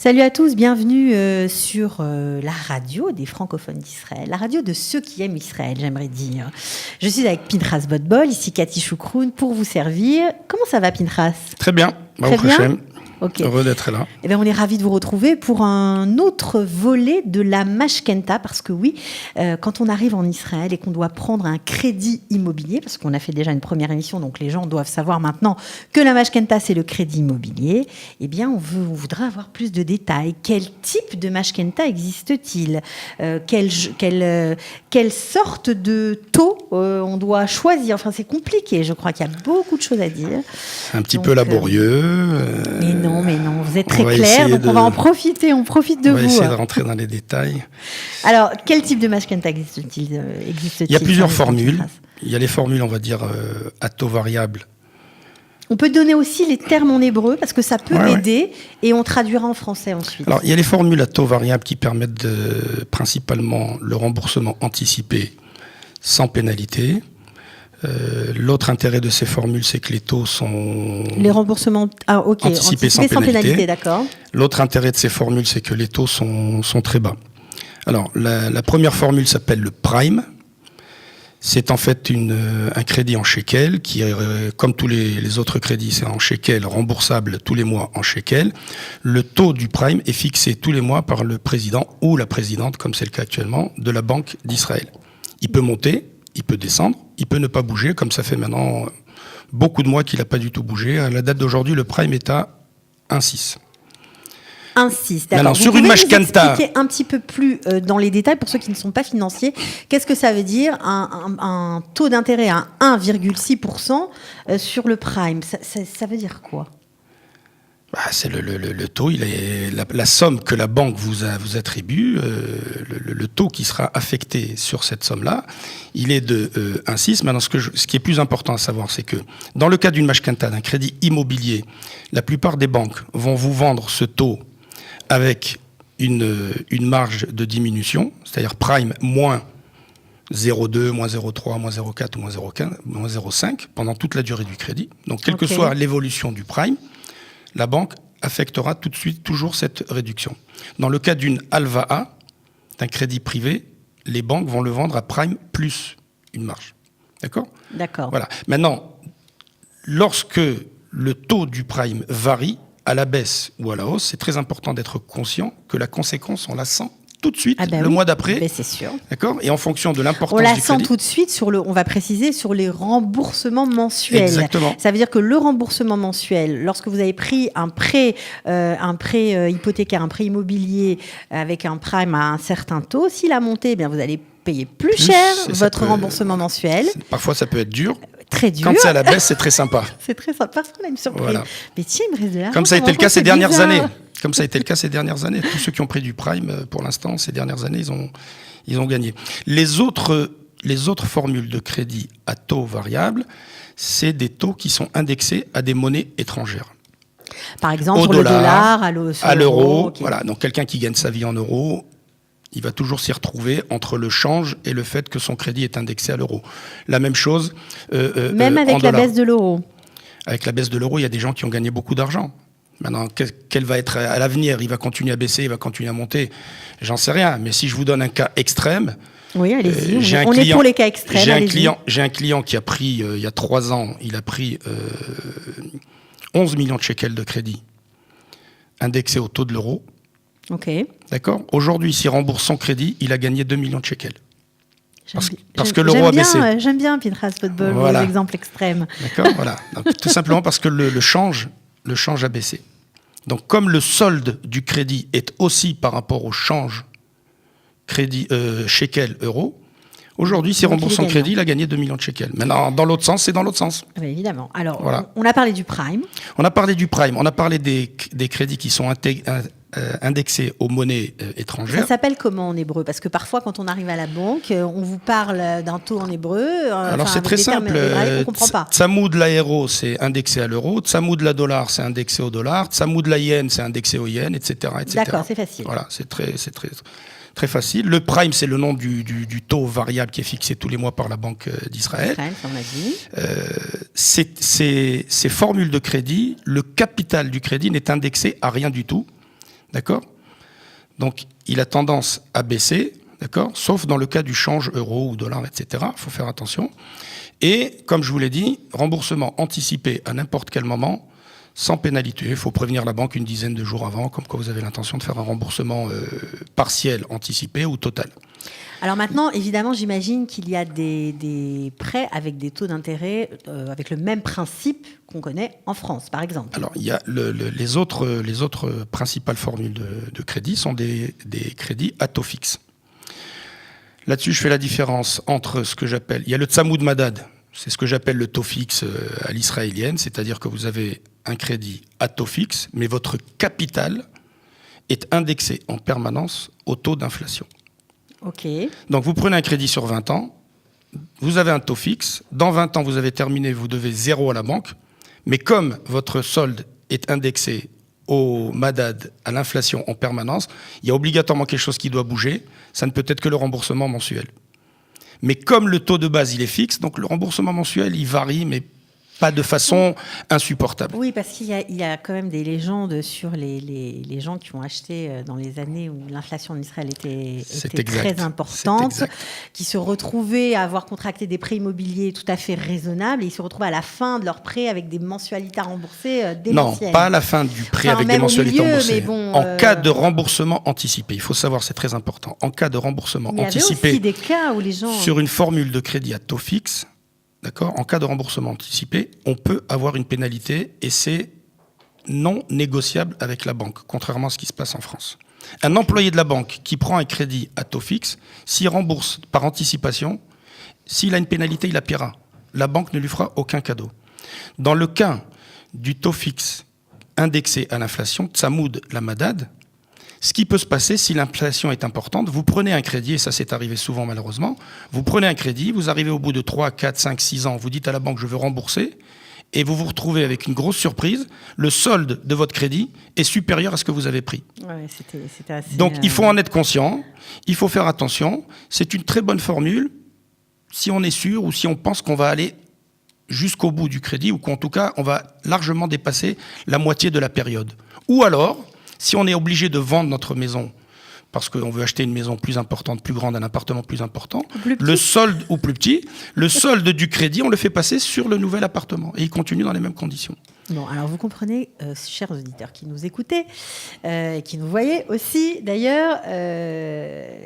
Salut à tous, bienvenue sur la radio des francophones d'Israël, la radio de ceux qui aiment Israël, j'aimerais dire. Je suis avec Pinchas Botbol, ici Cathy Choukroun, pour vous servir. Comment ça va, Pinchas ? Très bien. Très bien. Okay. Heureux d'être là. Eh bien, on est ravis de vous retrouver pour un autre volet de la Mashkenta, parce que oui, quand on arrive en Israël et qu'on doit prendre un crédit immobilier, parce qu'on a fait déjà une première émission, donc les gens doivent savoir maintenant que la Mashkenta, c'est le crédit immobilier, eh bien, on voudrait avoir plus de détails. Quel type de Mashkenta existe-t-il ? Quelle sorte de taux on doit choisir ? Enfin, c'est compliqué, je crois qu'il y a beaucoup de choses à dire. Un petit peu laborieux. Mais non, vous êtes très clair, donc on va en profiter, on profite de vous. On va essayer de rentrer dans les détails. Alors, quel type de Mashkenta existe-t-il ? Il y a plusieurs formules. Il y a les formules, on va dire, à taux variable. On peut donner aussi les termes en hébreu, parce que ça peut aider, et on traduira en français ensuite. Alors, il y a les formules à taux variable qui permettent principalement le remboursement anticipé sans pénalité. L'autre intérêt de ces formules, c'est que les taux sont anticipés sans pénalité. D'accord. L'autre intérêt de ces formules, c'est que les taux sont très bas. Alors, la première formule s'appelle le prime. C'est en fait un crédit en shekel qui, comme tous les autres crédits, c'est en shekel, remboursable tous les mois en shekel. Le taux du prime est fixé tous les mois par le président ou la présidente, comme c'est le cas actuellement, de la Banque d'Israël. Il peut monter, il peut descendre, il peut ne pas bouger, comme ça fait maintenant beaucoup de mois qu'il n'a pas du tout bougé. À la date d'aujourd'hui, le prime est à 1,6. 1,6, d'accord. Maintenant, sur une Mashkenta, expliquer un petit peu plus dans les détails pour ceux qui ne sont pas financiers. Qu'est-ce que ça veut dire un taux d'intérêt à 1,6% sur le prime ? Ça veut dire quoi ? C'est le taux, il est la somme que la banque vous attribue, le taux qui sera affecté sur cette somme-là, il est de 1,6. Maintenant, ce qui est plus important à savoir, c'est que dans le cas d'une Mashkenta, d'un crédit immobilier, la plupart des banques vont vous vendre ce taux avec une marge de diminution, c'est-à-dire prime moins 0,2, moins 0,3, moins 0,4 ou moins 0,15, moins 0,5 pendant toute la durée du crédit. Donc, quelle que soit l'évolution du prime, la banque affectera tout de suite toujours cette réduction. Dans le cas d'une halva'a, d'un crédit privé, les banques vont le vendre à prime plus une marge. D'accord ? D'accord. Voilà. Maintenant, lorsque le taux du prime varie à la baisse ou à la hausse, c'est très important d'être conscient que la conséquence, on la sent tout de suite, mois d'après. C'est sûr. D'accord ? Et en fonction de l'importance du crédit. On la sent tout de suite on va préciser, sur les remboursements mensuels. Exactement. Ça veut dire que le remboursement mensuel, lorsque vous avez pris un prêt hypothécaire, un prêt immobilier avec un prime à un certain taux, s'il a monté, eh bien vous allez payer plus cher votre remboursement mensuel. Parfois, ça peut être dur. Très dur. Quand c'est à la baisse, c'est très sympa. C'est très sympa, parce qu'on a une surprise. Voilà. Mais tiens, il me reste de l'argent. Comme ça a été le cas ces dernières années. Comme ça a été le cas ces dernières années. Tous ceux qui ont pris du prime, pour l'instant, ces dernières années, ils ont gagné. Les autres formules de crédit à taux variable, c'est des taux qui sont indexés à des monnaies étrangères. Par exemple, sur le dollar, à l'euro. Voilà. Donc, quelqu'un qui gagne sa vie en euros, il va toujours s'y retrouver entre le change et le fait que son crédit est indexé à l'euro. La même chose même avec la baisse de l'euro. Avec la baisse de l'euro, il y a des gens qui ont gagné beaucoup d'argent. Maintenant, quel va être à l'avenir ? Il va continuer à baisser, il va continuer à monter. J'en sais rien. Mais si je vous donne un cas extrême... Oui, allez-y. On est pour les cas extrêmes. J'ai un client qui a pris, il y a 3 ans, il a pris 11 millions de shekels de crédit indexé au taux de l'euro. OK. D'accord ? Aujourd'hui, s'il rembourse son crédit, il a gagné 2 millions de shekels. Parce que l'euro a baissé. J'aime bien, Pinchas Botbol, vos exemples extrêmes. D'accord, voilà. Donc, tout simplement parce que le change a baissé. Donc, comme le solde du crédit est aussi par rapport au change crédit shekel-euro, aujourd'hui, s'il rembourse son crédit, il a gagné 2 millions de shekels. Maintenant, dans l'autre sens, c'est dans l'autre sens. Oui, évidemment. Alors, on a parlé du prime. On a parlé du prime. On a parlé des crédits qui sont indexés aux monnaies étrangères. Ça s'appelle comment en hébreu ? Parce que parfois, quand on arrive à la banque, on vous parle d'un taux en hébreu. Alors, c'est très simple. On ne comprend pas. Tsamoud l'aéro, c'est indexé à l'euro. Tsamoud la dollar, c'est indexé au dollar. Tsamoud la yen, c'est indexé au yen, etc. D'accord, c'est facile. Voilà, c'est très facile. Le prime, c'est le nom du taux variable qui est fixé tous les mois par la Banque d'Israël. Ça, on l'a dit. Ces formules de crédit, le capital du crédit n'est indexé à rien du tout. D'accord ? Donc, il a tendance à baisser, d'accord ? Sauf dans le cas du change euro ou dollar, etc. Il faut faire attention. Et, comme je vous l'ai dit, remboursement anticipé à n'importe quel moment, sans pénalité. Il faut prévenir la banque une dizaine de jours avant, comme quoi vous avez l'intention de faire un remboursement partiel, anticipé ou total. Alors maintenant, évidemment, j'imagine qu'il y a des prêts avec des taux d'intérêt avec le même principe qu'on connaît en France, par exemple. Alors, il y a les autres principales formules de crédit sont des crédits à taux fixe. Là-dessus, je fais la différence entre ce que j'appelle... Il y a le Tsamoud Madad, c'est ce que j'appelle le taux fixe à l'israélienne, c'est-à-dire que vous avez un crédit à taux fixe, mais votre capital est indexé en permanence au taux d'inflation. Ok. Donc, vous prenez un crédit sur 20 ans, vous avez un taux fixe, dans 20 ans, vous avez terminé, vous devez 0 à la banque, mais comme votre solde est indexé au Madad, à l'inflation en permanence, il y a obligatoirement quelque chose qui doit bouger, ça ne peut être que le remboursement mensuel. Mais comme le taux de base, il est fixe, donc le remboursement mensuel, il varie, mais pas de façon insupportable. Oui, parce qu'il y a quand même des légendes sur les gens qui ont acheté dans les années où l'inflation en Israël était très importante, qui se retrouvaient à avoir contracté des prêts immobiliers tout à fait raisonnables, et ils se retrouvent à la fin de leur prêt avec des mensualités à rembourser démentielles. Non, pas à la fin du prêt avec des mensualités remboursées. Bon, en cas de remboursement anticipé, il faut savoir, c'est très important, en cas de remboursement anticipé, il y avait aussi des cas où les gens... sur une formule de crédit à taux fixe, d'accord ? En cas de remboursement anticipé, on peut avoir une pénalité et c'est non négociable avec la banque, contrairement à ce qui se passe en France. Un employé de la banque qui prend un crédit à taux fixe, s'il rembourse par anticipation, s'il a une pénalité, il la paiera. La banque ne lui fera aucun cadeau. Dans le cas du taux fixe indexé à l'inflation, Tsamoud la Madad, ce qui peut se passer si l'inflation est importante, vous prenez un crédit, et ça c'est arrivé souvent malheureusement, vous prenez un crédit, vous arrivez au bout de 3, 4, 5, 6 ans, vous dites à la banque je veux rembourser, et vous vous retrouvez avec une grosse surprise, le solde de votre crédit est supérieur à ce que vous avez pris. Ouais, c'était assez, donc il faut en être conscient, il faut faire attention, c'est une très bonne formule, si on est sûr ou si on pense qu'on va aller jusqu'au bout du crédit, ou qu'en tout cas on va largement dépasser la moitié de la période. Ou alors... si on est obligé de vendre notre maison parce qu'on veut acheter une maison plus importante, plus grande, un appartement plus important, le solde, ou plus petit, le solde du crédit, on le fait passer sur le nouvel appartement et il continue dans les mêmes conditions. Bon, alors vous comprenez, chers auditeurs qui nous écoutez, qui nous voyez aussi, d'ailleurs,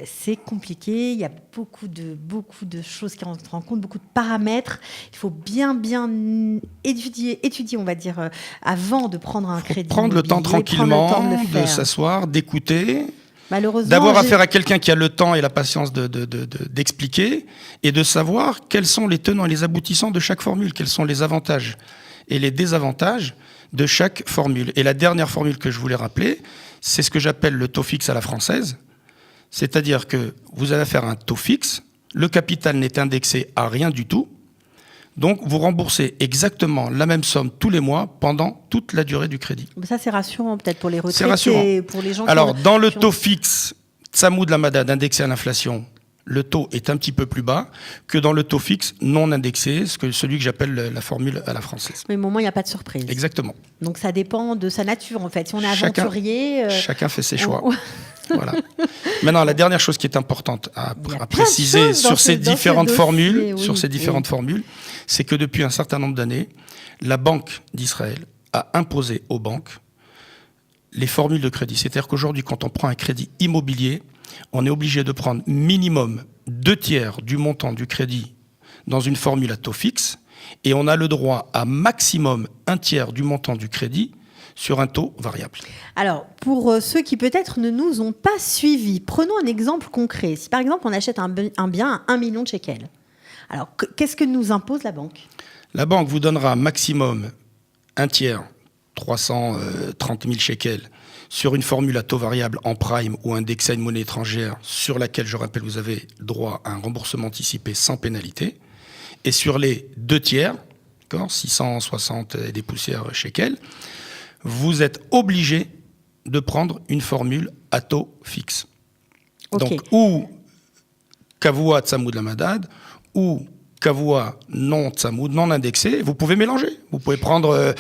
c'est compliqué. Il y a beaucoup de choses qui rentrent en compte, beaucoup de paramètres. Il faut bien étudier, on va dire, avant de prendre un crédit. Prendre le temps tranquillement, de s'asseoir, d'écouter. Malheureusement, d'avoir affaire à quelqu'un qui a le temps et la patience d'expliquer et de savoir quels sont les tenants et les aboutissants de chaque formule, quels sont les avantages et les désavantages de chaque formule. Et la dernière formule que je voulais rappeler, c'est ce que j'appelle le taux fixe à la française, c'est-à-dire que vous avez affaire à un taux fixe, le capital n'est indexé à rien du tout, donc vous remboursez exactement la même somme tous les mois pendant toute la durée du crédit. Ça c'est rassurant peut-être pour les retraités. C'est rassurant. Pour les gens alors dans le taux fixe, Tsamoud la Madad indexé à l'inflation, le taux est un petit peu plus bas que dans le taux fixe non indexé, celui que j'appelle la formule à la française. Mais au moment, il n'y a pas de surprise. Exactement. Donc ça dépend de sa nature en fait. Si on est aventurier... Chacun fait ses choix. Voilà. Maintenant, la dernière chose qui est importante à préciser sur ces différentes formules, formules, c'est que depuis un certain nombre d'années, la Banque d'Israël a imposé aux banques les formules de crédit. C'est-à-dire qu'aujourd'hui, quand on prend un crédit immobilier, on est obligé de prendre minimum 2/3 du montant du crédit dans une formule à taux fixe et on a le droit à maximum 1/3 du montant du crédit sur un taux variable. Alors, pour ceux qui peut-être ne nous ont pas suivis, prenons un exemple concret. Si par exemple on achète un bien à 1 million de shekels, alors qu'est-ce que nous impose la banque ? La banque vous donnera maximum 1/3, 330 000 shekels, sur une formule à taux variable en prime ou indexée à une monnaie étrangère sur laquelle, je rappelle, vous avez droit à un remboursement anticipé sans pénalité. Et sur les 2/3, 660 et des poussières shekels, vous êtes obligé de prendre une formule à taux fixe. Okay. Donc, ou Kavua Tsamoud la Madad, ou Kavua non Tsamoud, non indexé, vous pouvez mélanger. Vous pouvez prendre,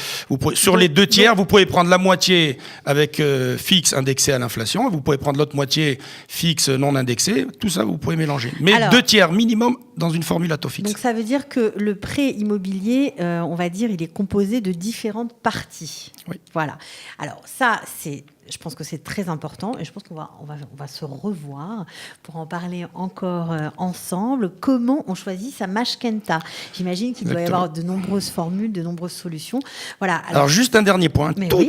sur les 2 tiers, vous pouvez prendre la moitié avec fixe indexé à l'inflation, vous pouvez prendre l'autre moitié fixe non indexé. Tout ça, vous pouvez mélanger. Mais alors, 2 tiers minimum dans une formule à taux fixe. Donc ça veut dire que le prêt immobilier, on va dire, il est composé de différentes parties. Oui. Voilà. Alors ça, je pense que c'est très important et je pense qu'on va se revoir pour en parler encore ensemble. Comment on choisit sa mashkenta? J'imagine qu'il doit y avoir de nombreuses formules, de nombreuses solutions. Voilà. Alors juste un dernier point, tout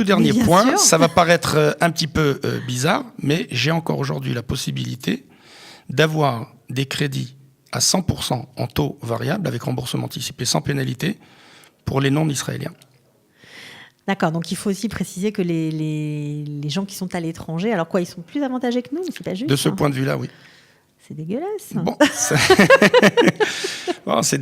dernier point, sûr. Ça va paraître un petit peu bizarre, mais j'ai encore aujourd'hui la possibilité d'avoir des crédits à 100% en taux variable avec remboursement anticipé sans pénalité pour les non-israéliens. D'accord, donc il faut aussi préciser que les gens qui sont à l'étranger, alors quoi, ils sont plus avantagés que nous, c'est pas juste? De ce point de vue-là, oui. C'est dégueulasse. Bon, c'est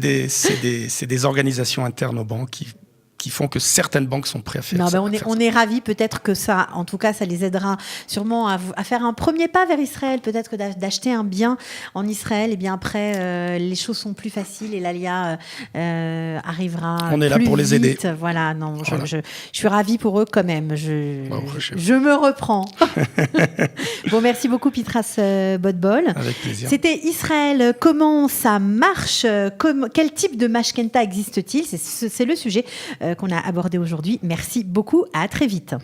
des organisations internes aux banques qui font que certaines banques sont prêtes à faire ça. On est ravis, peut-être que ça, en tout cas, ça les aidera sûrement à faire un premier pas vers Israël, peut-être que d'acheter un bien en Israël, et bien après, les choses sont plus faciles et l'ALIA arrivera plus vite. On est là pour les aider. Voilà, non, voilà. Je suis ravie pour eux quand même. Je me reprends. Bon, merci beaucoup, Pitras Botbol. Avec plaisir. C'était Israël, comment ça marche, quel type de mashkenta existe-t-il? C'est le sujet qu'on a abordé aujourd'hui. Merci beaucoup, à très vite.